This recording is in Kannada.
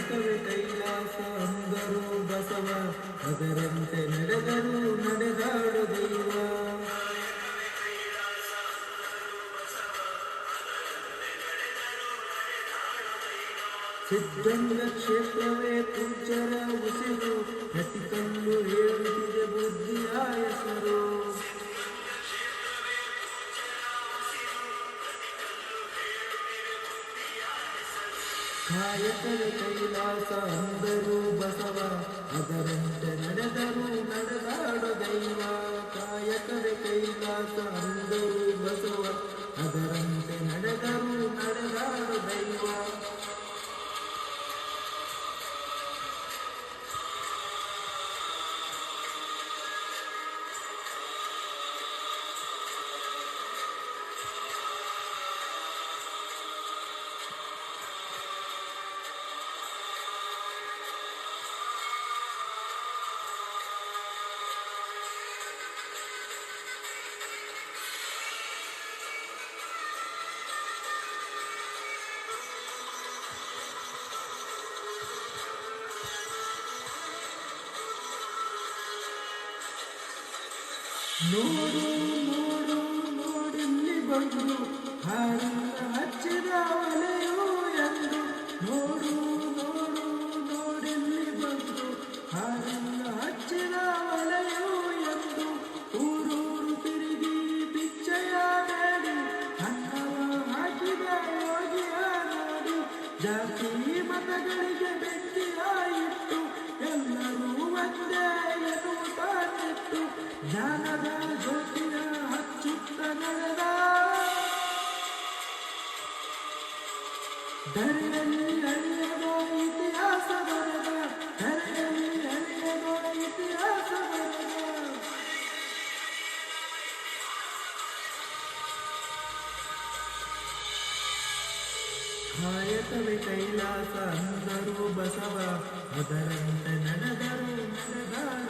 ಕಾಯಕವೇ ಕೈಲಾಸ ಅಂದರು ಬಸವ ಅದರಂತೆ ನಡೆದರು ನಡೆದಾಡು ದೈವ. ಸಿದ್ಧಂಗ ಕ್ಷೇತ್ರವೇ ಪೂಜ್ಯರ ಉಸಿರು ಪ್ರತಿಕಲ್ಲು ಹೇಳುತ್ತಿದೆ ಬುದ್ಧಿಯ ಹೆಸರು. ಕಾಯಕವೇ ಕೈಲಾಸ ಅಂದರು ಬಸವ ಅದರಂತೆ ನಡೆದರು ನಡೆದಾಡು ದೈವ. ಕಾಯಕವೇ ಕೈಲಾಸ ಅಂದರು ಬಸವ ಅದರಂತೆ ನಡೆದರು ನಡೆದಾಡು ದೈವ. ನೋಡು ನೋಡು ನೋಡಿಲ್ಲಿ ಬಂದು ಹಾರನ್ನ ಹಚ್ಚಿದ ಒಲೆಯು ಎಂದು. ನೋಡು ನೋಡು ನೋಡಿಲ್ಲಿ ಬಂದು ಹಾರನ್ನ ಹಚ್ಚಿದ ಒಲೆಯು ಎಂದು. ಊರೂರು ತಿರುಗಿ ಪಿಚ್ಚೆಯ ಬೇಡಿ ಅನ್ನವ ಹಾಕಿದ ಯೋಗಿಯ ನೋಡಿ. ಜಾತಿ ಮತಗಳಿಗೆ ಬೆಂಕಿಯ ಇಟ್ಟು ಎಲ್ಲರೂ ಒಂದೇ ಎನ್ನುತ್ತಾನಿತ್ತು. ಜ್ಞಾನದ ಜ್ಯೋತಿಯ ಹಚ್ಚುತ್ತ ನಡೆದ ಧರೆಯಲ್ಲಿ ಅಳಿಯದ ಇತಿಹಾಸ ಬರೆದ. ಧರೆಯಲ್ಲಿ ಅಳಿಯದ ಇತಿಹಾಸ ಬರೆದ. ಕಾಯಕವೇ ಕೈಲಾಸ ಅಂದರು ಬಸವ ಅದರಂತೆ ನಡೆದರು ನಡೆದಾಡು